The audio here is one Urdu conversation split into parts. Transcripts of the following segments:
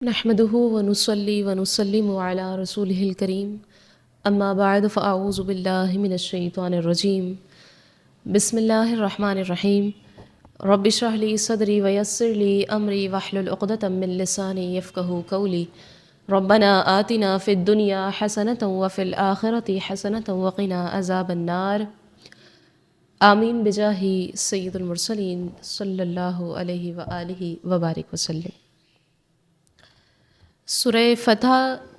نحمده ونصلي ونسلم على رسوله الكريم اما بعد فاعوذ بالله من الشيطان الرجيم بسم الله الرحمن الرحيم رب اشرح لي صدري ويسر لي امري واحلل عقدة من لساني يفقهوا قولي ربنا آتنا في الدنيا حسنة وفي الآخرة حسنة وقنا عذاب النار آمین بجاہ سید المرسلین صلی اللہ علیہ وآلہ وبارک وسلم۔ سورہ فتح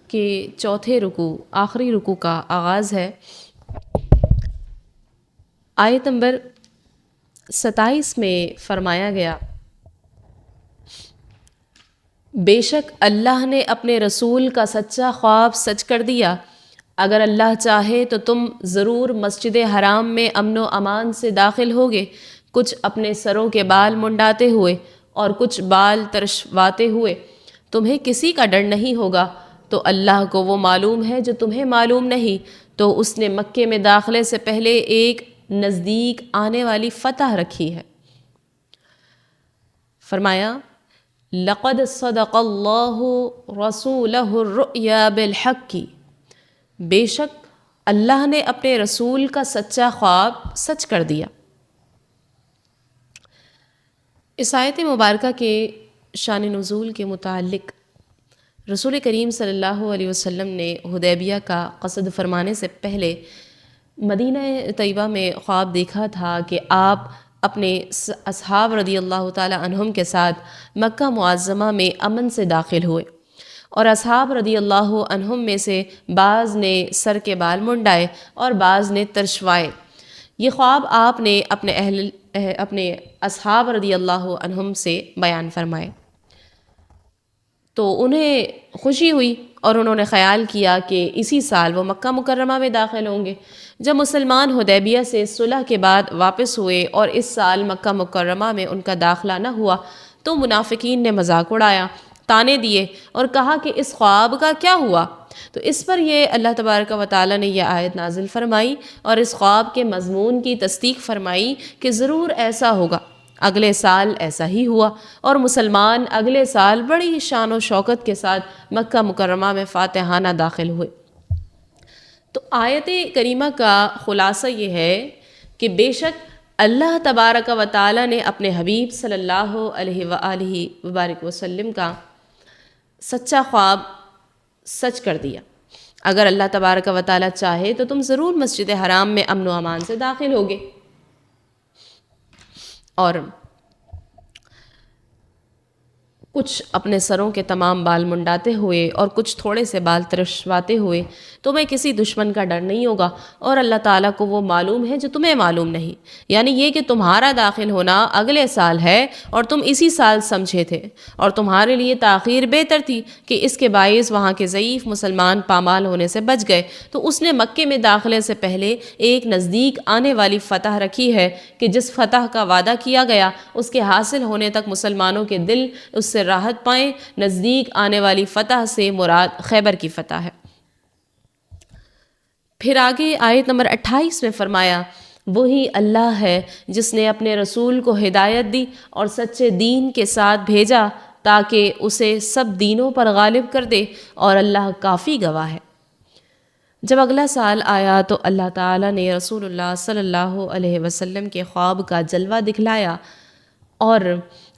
کے چوتھے رکوع آخری رکوع کا آغاز ہے۔ آیت نمبر 27 میں فرمایا گیا، بے شک اللہ نے اپنے رسول کا سچا خواب سچ کر دیا، اگر اللہ چاہے تو تم ضرور مسجد حرام میں امن و امان سے داخل ہوگے، کچھ اپنے سروں کے بال منڈاتے ہوئے اور کچھ بال ترشواتے ہوئے، تمہیں کسی کا ڈر نہیں ہوگا، تو اللہ کو وہ معلوم ہے جو تمہیں معلوم نہیں، تو اس نے مکے میں داخلے سے پہلے ایک نزدیک آنے والی فتح رکھی ہے۔ فرمایا، لقد صدق اللہ رسولہ الرؤیا بالحق، بے شک اللہ نے اپنے رسول کا سچا خواب سچ کر دیا۔ اس آیت مبارکہ کے شان نزول کے متعلق رسول کریم صلی اللہ علیہ وسلم نے حدیبیہ کا قصد فرمانے سے پہلے مدینہ طیبہ میں خواب دیکھا تھا کہ آپ اپنے اصحاب رضی اللہ تعالی عنہم کے ساتھ مکہ معظمہ میں امن سے داخل ہوئے، اور اصحاب رضی اللہ عنہم میں سے بعض نے سر کے بال منڈائے اور بعض نے ترشوائے۔ یہ خواب آپ نے اپنے اصحاب رضی اللہ عنہم سے بیان فرمائے، تو انہیں خوشی ہوئی اور انہوں نے خیال کیا کہ اسی سال وہ مکہ مکرمہ میں داخل ہوں گے۔ جب مسلمان حدیبیہ سے صلح کے بعد واپس ہوئے اور اس سال مکہ مکرمہ میں ان کا داخلہ نہ ہوا تو منافقین نے مذاق اڑایا، تانے دیے اور کہا کہ اس خواب کا کیا ہوا؟ تو اس پر یہ اللہ تبارک و تعالیٰ نے یہ آیت نازل فرمائی اور اس خواب کے مضمون کی تصدیق فرمائی کہ ضرور ایسا ہوگا۔ اگلے سال ایسا ہی ہوا اور مسلمان اگلے سال بڑی شان و شوکت کے ساتھ مکہ مکرمہ میں فاتحانہ داخل ہوئے۔ تو آیت کریمہ کا خلاصہ یہ ہے کہ بے شک اللہ تبارک و تعالیٰ نے اپنے حبیب صلی اللہ علیہ وآلہ وبارک وسلم کا سچا خواب سچ کر دیا۔ اگر اللہ تبارک و تعالیٰ چاہے تو تم ضرور مسجد حرام میں امن و امان سے داخل ہوگے، اور کچھ اپنے سروں کے تمام بال منڈاتے ہوئے اور کچھ تھوڑے سے بال ترشواتے ہوئے، تمہیں کسی دشمن کا ڈر نہیں ہوگا، اور اللہ تعالیٰ کو وہ معلوم ہے جو تمہیں معلوم نہیں، یعنی یہ کہ تمہارا داخل ہونا اگلے سال ہے اور تم اسی سال سمجھے تھے، اور تمہارے لیے تاخیر بہتر تھی کہ اس کے باعث وہاں کے ضعیف مسلمان پامال ہونے سے بچ گئے، تو اس نے مکے میں داخلے سے پہلے ایک نزدیک آنے والی فتح رکھی ہے کہ جس فتح کا وعدہ کیا گیا اس کے حاصل ہونے تک مسلمانوں کے دل اس سے راحت پائیں۔ نزدیک آنے والی فتح سے مراد خیبر کی فتح ہے۔ پھر آگے آیت نمبر 28 میں فرمایا، وہی اللہ ہے جس نے اپنے رسول کو ہدایت دی اور سچے دین کے ساتھ بھیجا تاکہ اسے سب دینوں پر غالب کر دے، اور اللہ کافی گواہ ہے۔ جب اگلا سال آیا تو اللہ تعالیٰ نے رسول اللہ صلی اللہ علیہ وسلم کے خواب کا جلوہ دکھلایا اور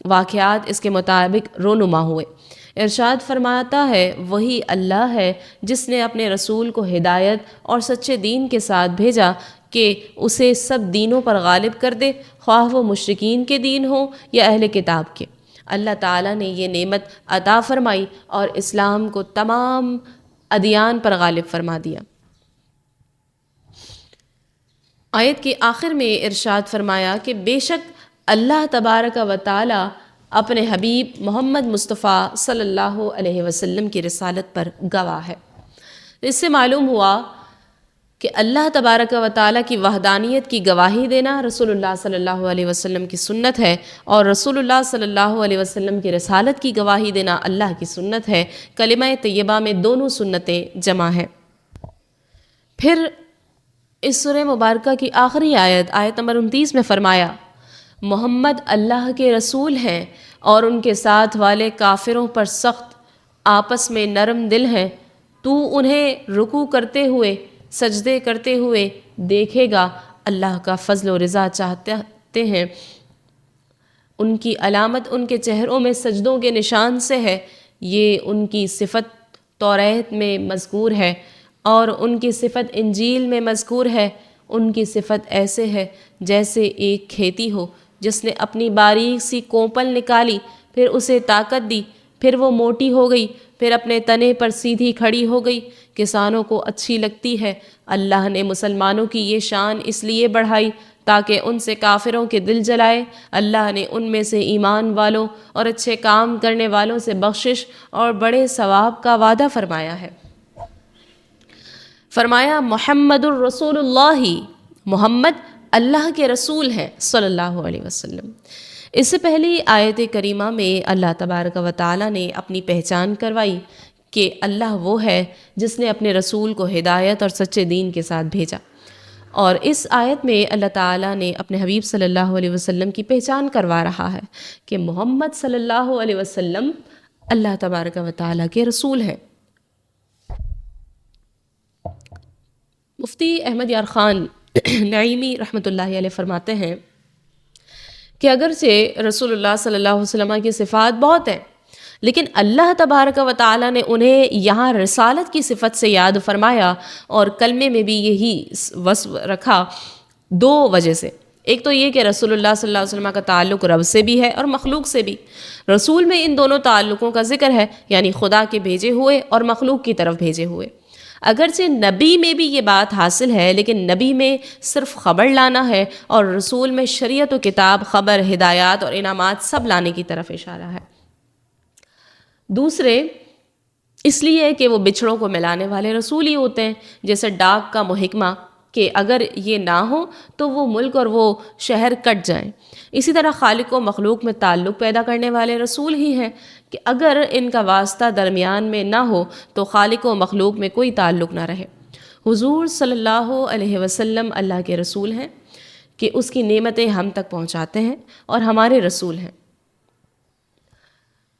واقعات اس کے مطابق رونما ہوئے۔ ارشاد فرماتا ہے، وہی اللہ ہے جس نے اپنے رسول کو ہدایت اور سچے دین کے ساتھ بھیجا کہ اسے سب دینوں پر غالب کر دے، خواہ وہ مشرکین کے دین ہوں یا اہل کتاب کے۔ اللہ تعالیٰ نے یہ نعمت عطا فرمائی اور اسلام کو تمام ادیان پر غالب فرما دیا۔ آیت کے آخر میں ارشاد فرمایا کہ بے شک اللہ تبارک و تعالیٰ اپنے حبیب محمد مصطفیٰ صلی اللہ علیہ وسلم کی رسالت پر گواہ ہے۔ اس سے معلوم ہوا کہ اللہ تبارک و تعالیٰ کی وحدانیت کی گواہی دینا رسول اللہ صلی اللہ علیہ وسلم کی سنت ہے، اور رسول اللہ صلی اللہ علیہ وسلم کی رسالت کی گواہی دینا اللہ کی سنت ہے۔ کلمہ طیبہ میں دونوں سنتیں جمع ہیں۔ پھر اس سورہ مبارکہ کی آخری آیت نمبر 29 میں فرمایا، محمد اللہ کے رسول ہیں اور ان کے ساتھ والے کافروں پر سخت آپس میں نرم دل ہیں، تو انہیں رکوع کرتے ہوئے سجدے کرتے ہوئے دیکھے گا، اللہ کا فضل و رضا چاہتے ہیں، ان کی علامت ان کے چہروں میں سجدوں کے نشان سے ہے، یہ ان کی صفت توریت میں مذکور ہے اور ان کی صفت انجیل میں مذکور ہے۔ ان کی صفت ایسے ہے جیسے ایک کھیتی ہو جس نے اپنی باریک سی کونپل نکالی، پھر اسے طاقت دی، پھر وہ موٹی ہو گئی، پھر اپنے تنے پر سیدھی کھڑی ہو گئی، کسانوں کو اچھی لگتی ہے۔ اللہ نے مسلمانوں کی یہ شان اس لیے بڑھائی تاکہ ان سے کافروں کے دل جلائے۔ اللہ نے ان میں سے ایمان والوں اور اچھے کام کرنے والوں سے بخشش اور بڑے ثواب کا وعدہ فرمایا ہے۔ فرمایا محمد الرسول اللہ، محمد اللہ کے رسول ہیں صلی اللہ علیہ وسلم۔ اس سے پہلی آیت کریمہ میں اللہ تبارک و تعالیٰ نے اپنی پہچان کروائی کہ اللہ وہ ہے جس نے اپنے رسول کو ہدایت اور سچے دین کے ساتھ بھیجا، اور اس آیت میں اللہ تعالیٰ نے اپنے حبیب صلی اللہ علیہ وسلم کی پہچان کروا رہا ہے کہ محمد صلی اللہ علیہ وسلم اللہ تبارک و تعالیٰ کے رسول ہیں۔ مفتی احمد یار خان نعیمی رحمۃ اللہ علیہ فرماتے ہیں کہ اگرچہ رسول اللہ صلی اللہ علیہ وسلم کی صفات بہت ہیں، لیکن اللہ تبارک و تعالیٰ نے انہیں یہاں رسالت کی صفت سے یاد فرمایا اور کلمے میں بھی یہی وصف رکھا دو وجہ سے۔ ایک تو یہ کہ رسول اللہ صلی اللہ علیہ وسلم کا تعلق رب سے بھی ہے اور مخلوق سے بھی۔ رسول میں ان دونوں تعلقوں کا ذکر ہے، یعنی خدا کے بھیجے ہوئے اور مخلوق کی طرف بھیجے ہوئے۔ اگرچہ نبی میں بھی یہ بات حاصل ہے، لیکن نبی میں صرف خبر لانا ہے اور رسول میں شریعت و کتاب، خبر، ہدایات اور انعامات سب لانے کی طرف اشارہ ہے۔ دوسرے اس لیے کہ وہ بچھڑوں کو ملانے والے رسول ہی ہوتے ہیں، جیسے ڈاک کا محکمہ کہ اگر یہ نہ ہو تو وہ ملک اور وہ شہر کٹ جائیں۔ اسی طرح خالق و مخلوق میں تعلق پیدا کرنے والے رسول ہی ہیں کہ اگر ان کا واسطہ درمیان میں نہ ہو تو خالق و مخلوق میں کوئی تعلق نہ رہے۔ حضور صلی اللہ علیہ وسلم اللہ کے رسول ہیں کہ اس کی نعمتیں ہم تک پہنچاتے ہیں اور ہمارے رسول ہیں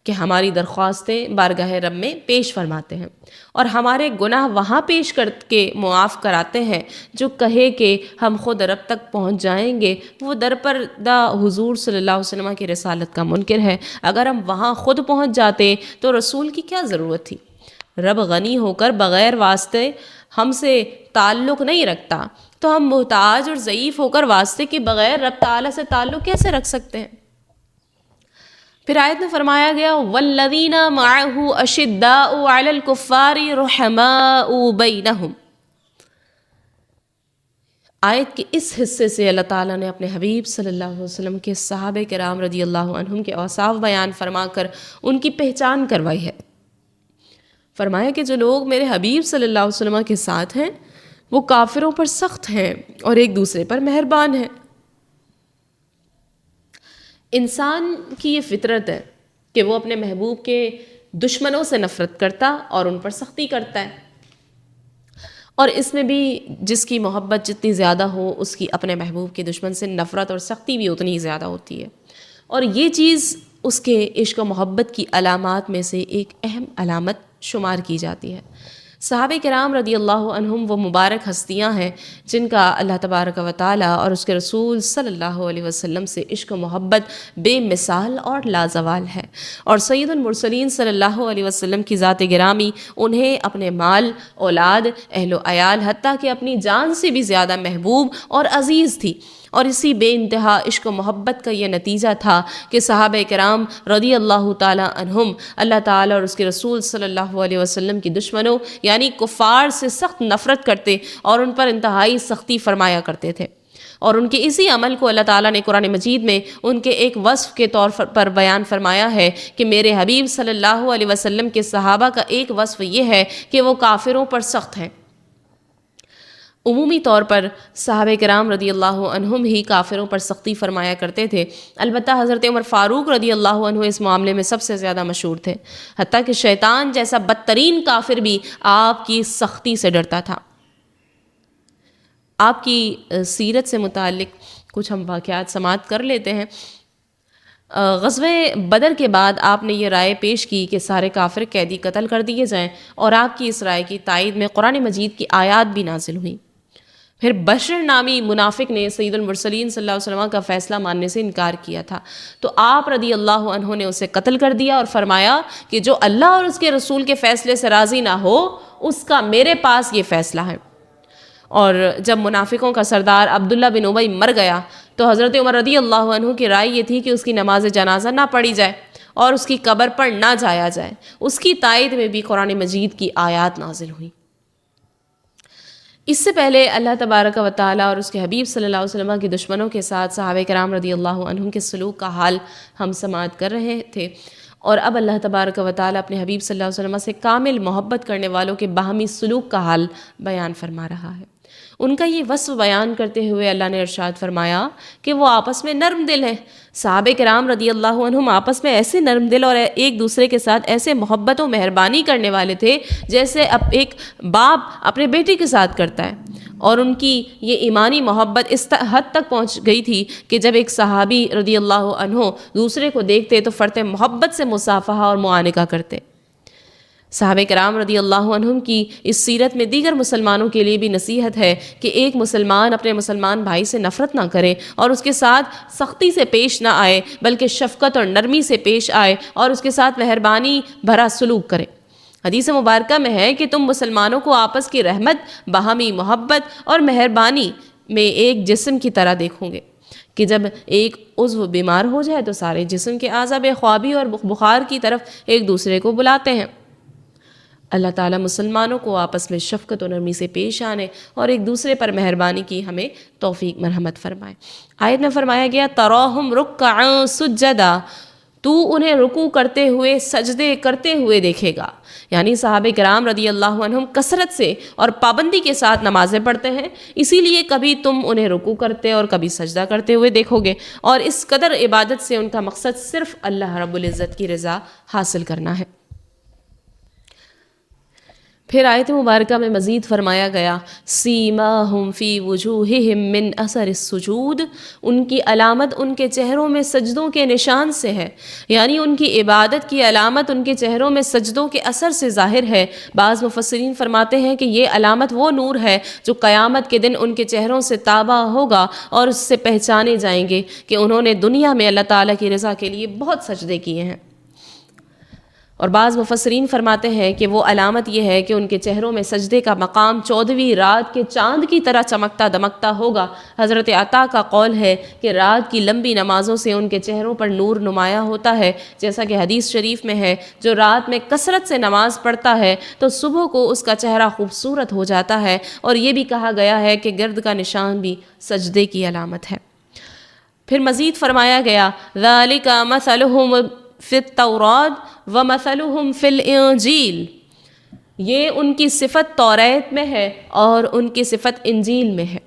کہ ہماری درخواستیں بارگاہ رب میں پیش فرماتے ہیں اور ہمارے گناہ وہاں پیش کر کے معاف کراتے ہیں۔ جو کہے کہ ہم خود رب تک پہنچ جائیں گے وہ درپردہ حضور صلی اللہ علیہ وسلم کی رسالت کا منکر ہے۔ اگر ہم وہاں خود پہنچ جاتے تو رسول کی کیا ضرورت تھی؟ رب غنی ہو کر بغیر واسطے ہم سے تعلق نہیں رکھتا، تو ہم محتاج اور ضعیف ہو کر واسطے کے بغیر رب تعالیٰ سے تعلق کیسے رکھ سکتے ہیں؟ پھر آیت میں فرمایا گیا والذین معہ اشداء علی الکفار رحماء بینہم۔ آیت کے اس حصے سے اللہ تعالیٰ نے اپنے حبیب صلی اللہ علیہ وسلم کے صحابہ کرام رضی اللہ عنہم کے اوصاف بیان فرما کر ان کی پہچان کروائی ہے۔ فرمایا کہ جو لوگ میرے حبیب صلی اللہ علیہ وسلم کے ساتھ ہیں وہ کافروں پر سخت ہیں اور ایک دوسرے پر مہربان ہیں۔ انسان کی یہ فطرت ہے کہ وہ اپنے محبوب کے دشمنوں سے نفرت کرتا اور ان پر سختی کرتا ہے، اور اس میں بھی جس کی محبت جتنی زیادہ ہو اس کی اپنے محبوب کے دشمن سے نفرت اور سختی بھی اتنی ہی زیادہ ہوتی ہے، اور یہ چیز اس کے عشق و محبت کی علامات میں سے ایک اہم علامت شمار کی جاتی ہے۔ صحابہ کرام رضی اللہ عنہم وہ مبارک ہستیاں ہیں جن کا اللہ تبارک و تعالیٰ اور اس کے رسول صلی اللہ علیہ وسلم سے عشق و محبت بے مثال اور لازوال ہے، اور سید المرسلین صلی اللہ علیہ وسلم کی ذات گرامی انہیں اپنے مال، اولاد، اہل و عیال، حتیٰ کہ اپنی جان سے بھی زیادہ محبوب اور عزیز تھی، اور اسی بے انتہا عشق و محبت کا یہ نتیجہ تھا کہ صحابہ کرام رضی اللہ تعالیٰ عنہم اللہ تعالیٰ اور اس کے رسول صلی اللہ علیہ وسلم کی دشمنوں یعنی کفار سے سخت نفرت کرتے اور ان پر انتہائی سختی فرمایا کرتے تھے، اور ان کے اسی عمل کو اللہ تعالیٰ نے قرآن مجید میں ان کے ایک وصف کے طور پر بیان فرمایا ہے کہ میرے حبیب صلی اللہ علیہ وسلم کے صحابہ کا ایک وصف یہ ہے کہ وہ کافروں پر سخت ہیں۔ عمومی طور پر صحابہ کرام رضی اللہ عنہم ہی کافروں پر سختی فرمایا کرتے تھے، البتہ حضرت عمر فاروق رضی اللہ عنہ اس معاملے میں سب سے زیادہ مشہور تھے، حتیٰ کہ شیطان جیسا بدترین کافر بھی آپ کی سختی سے ڈرتا تھا۔ آپ کی سیرت سے متعلق کچھ ہم واقعات سماعت کر لیتے ہیں۔ غزوہ بدر کے بعد آپ نے یہ رائے پیش کی کہ سارے کافر قیدی قتل کر دیے جائیں، اور آپ کی اس رائے کی تائید میں قرآن مجید کی آیات بھی نازل ہوئیں۔ پھر بشر نامی منافق نے سید المرسلین صلی اللہ علیہ وسلم کا فیصلہ ماننے سے انکار کیا تھا، تو آپ رضی اللہ عنہ نے اسے قتل کر دیا اور فرمایا کہ جو اللہ اور اس کے رسول کے فیصلے سے راضی نہ ہو اس کا میرے پاس یہ فیصلہ ہے۔ اور جب منافقوں کا سردار عبداللہ بن ابی مر گیا تو حضرت عمر رضی اللہ عنہ کی رائے یہ تھی کہ اس کی نماز جنازہ نہ پڑھی جائے اور اس کی قبر پر نہ جایا جائے۔ اس کی تائید میں بھی قرآن مجید کی آیات نازل ہوئی۔ اس سے پہلے اللہ تبارک و تعالیٰ اور اس کے حبیب صلی اللہ علیہ وسلم کے دشمنوں کے ساتھ صحابہ کرام رضی اللہ عنہم کے سلوک کا حال ہم سماعت کر رہے تھے، اور اب اللہ تبارک و تعالیٰ اپنے حبیب صلی اللہ علیہ وسلم سے کامل محبت کرنے والوں کے باہمی سلوک کا حال بیان فرما رہا ہے۔ ان کا یہ وصف بیان کرتے ہوئے اللہ نے ارشاد فرمایا کہ وہ آپس میں نرم دل ہیں۔ صحابہ کرام رضی اللہ عنہم آپس میں ایسے نرم دل اور ایک دوسرے کے ساتھ ایسے محبت و مہربانی کرنے والے تھے جیسے اب ایک باپ اپنے بیٹے کے ساتھ کرتا ہے، اور ان کی یہ ایمانی محبت اس حد تک پہنچ گئی تھی کہ جب ایک صحابی رضی اللہ عنہ دوسرے کو دیکھتے تو فرط محبت سے مصافحہ اور معانقہ کرتے۔ صحابہ کرام رضی اللہ عنہم کی اس سیرت میں دیگر مسلمانوں کے لیے بھی نصیحت ہے کہ ایک مسلمان اپنے مسلمان بھائی سے نفرت نہ کرے اور اس کے ساتھ سختی سے پیش نہ آئے، بلکہ شفقت اور نرمی سے پیش آئے اور اس کے ساتھ مہربانی بھرا سلوک کرے۔ حدیث مبارکہ میں ہے کہ تم مسلمانوں کو آپس کی رحمت، باہمی محبت اور مہربانی میں ایک جسم کی طرح دیکھو گے کہ جب ایک عضو بیمار ہو جائے تو سارے جسم کے اعضاء بے خوابی اور بخار کی طرف ایک دوسرے کو بلاتے ہیں۔ اللہ تعالیٰ مسلمانوں کو آپس میں شفقت و نرمی سے پیش آنے اور ایک دوسرے پر مہربانی کی ہمیں توفیق مرحمت فرمائے۔ آیت میں فرمایا گیا تراہم رکعا سجدا، تو انہیں رکوع کرتے ہوئے سجدے کرتے ہوئے دیکھے گا، یعنی صحابہ کرام رضی اللہ عنہم کثرت سے اور پابندی کے ساتھ نمازیں پڑھتے ہیں، اسی لیے کبھی تم انہیں رکوع کرتے اور کبھی سجدہ کرتے ہوئے دیکھو گے، اور اس قدر عبادت سے ان کا مقصد صرف اللہ رب العزت کی رضا حاصل کرنا ہے۔ پھر آیت مبارکہ میں مزید فرمایا گیا سیماہم فی وجوہہم من اثر السجود، ان کی علامت ان کے چہروں میں سجدوں کے نشان سے ہے، یعنی ان کی عبادت کی علامت ان کے چہروں میں سجدوں کے اثر سے ظاہر ہے۔ بعض مفسرین فرماتے ہیں کہ یہ علامت وہ نور ہے جو قیامت کے دن ان کے چہروں سے تابع ہوگا اور اس سے پہچانے جائیں گے کہ انہوں نے دنیا میں اللہ تعالیٰ کی رضا کے لیے بہت سجدے کیے ہیں۔ اور بعض مفسرین فرماتے ہیں کہ وہ علامت یہ ہے کہ ان کے چہروں میں سجدے کا مقام 14ویں رات کے چاند کی طرح چمکتا دمکتا ہوگا۔ حضرت عطا کا قول ہے کہ رات کی لمبی نمازوں سے ان کے چہروں پر نور نمایاں ہوتا ہے، جیسا کہ حدیث شریف میں ہے جو رات میں کثرت سے نماز پڑھتا ہے تو صبح کو اس کا چہرہ خوبصورت ہو جاتا ہے۔ اور یہ بھی کہا گیا ہے کہ گرد کا نشان بھی سجدے کی علامت ہے۔ پھر مزید فرمایا گیا ذالک مثلہم فی التوراۃ ومثلہم فی الانجیل، یہ ان کی صفت توریت میں ہے اور ان کی صفت انجیل میں ہے۔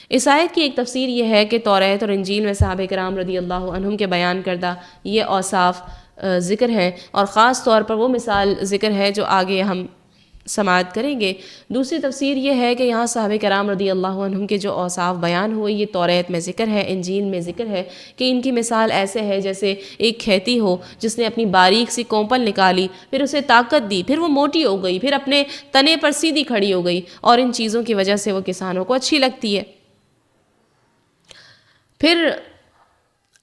اس آیت کی ایک تفسیر یہ ہے کہ توریت اور انجیل میں صحابہ کرام رضی اللہ عنہم کے بیان کردہ یہ اوصاف ذکر ہیں، اور خاص طور پر وہ مثال ذکر ہے جو آگے ہم سماعت کریں گے۔ دوسری تفسیر یہ ہے کہ یہاں صحابہ کرام رضی اللہ عنہم کے جو اوصاف بیان ہوئے یہ توریت میں ذکر ہے، انجیل میں ذکر ہے، کہ ان کی مثال ایسے ہے جیسے ایک کھیتی ہو جس نے اپنی باریک سی کونپل نکالی، پھر اسے طاقت دی، پھر وہ موٹی ہو گئی، پھر اپنے تنے پر سیدھی کھڑی ہو گئی، اور ان چیزوں کی وجہ سے وہ کسانوں کو اچھی لگتی ہے۔ پھر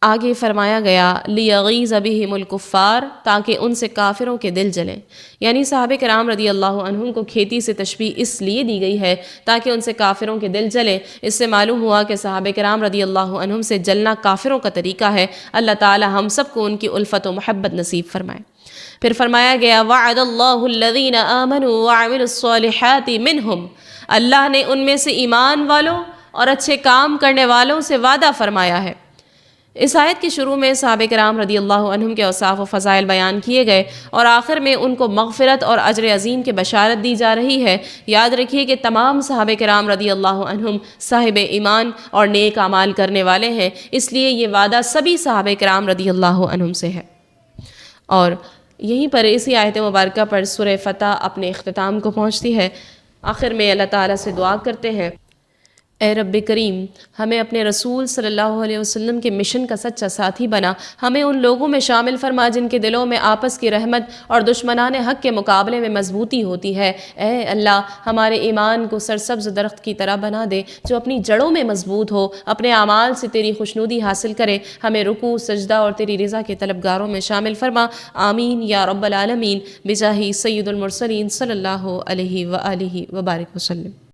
آگے فرمایا گیا لیغیظ بہم الکفار، تاکہ ان سے کافروں کے دل جلیں، یعنی صحابہ کرام رضی اللہ عنہم کو کھیتی سے تشبیہ اس لیے دی گئی ہے تاکہ ان سے کافروں کے دل جلیں۔ اس سے معلوم ہوا کہ صحابہ کرام رضی اللہ عنہم سے جلنا کافروں کا طریقہ ہے۔ اللہ تعالی ہم سب کو ان کی الفت و محبت نصیب فرمائے۔ پھر فرمایا گیا وعد اللہ الذین آمنوا وعملوا الصالحات منہم، اللہ نے ان میں سے ایمان والوں اور اچھے کام کرنے والوں سے وعدہ فرمایا ہے۔ اس آیت کے شروع میں صحابہ کرام رضی اللہ عنہم کے اوصاف و فضائل بیان کیے گئے، اور آخر میں ان کو مغفرت اور اجر عظیم کے بشارت دی جا رہی ہے۔ یاد رکھیے کہ تمام صحابہ کرام رضی اللہ عنہم صاحب ایمان اور نیک اعمال کرنے والے ہیں، اس لیے یہ وعدہ سبھی صحابہ کرام رضی اللہ عنہم سے ہے۔ اور یہیں پر اسی آیت مبارکہ پر سورہ فتح اپنے اختتام کو پہنچتی ہے۔ آخر میں اللہ تعالیٰ سے دعا کرتے ہیں اے رب کریم ہمیں اپنے رسول صلی اللہ علیہ وسلم کے مشن کا سچا ساتھی بنا، ہمیں ان لوگوں میں شامل فرما جن کے دلوں میں آپس کی رحمت اور دشمنان حق کے مقابلے میں مضبوطی ہوتی ہے۔ اے اللہ ہمارے ایمان کو سرسبز درخت کی طرح بنا دے جو اپنی جڑوں میں مضبوط ہو، اپنے اعمال سے تیری خوشنودی حاصل کرے، ہمیں رکوع سجدہ اور تیری رضا کے طلبگاروں میں شامل فرما۔ آمین یا رب العالمین بجاہ سید المرسلین صلی اللہ علیہ وآلہ وبارک وسلم۔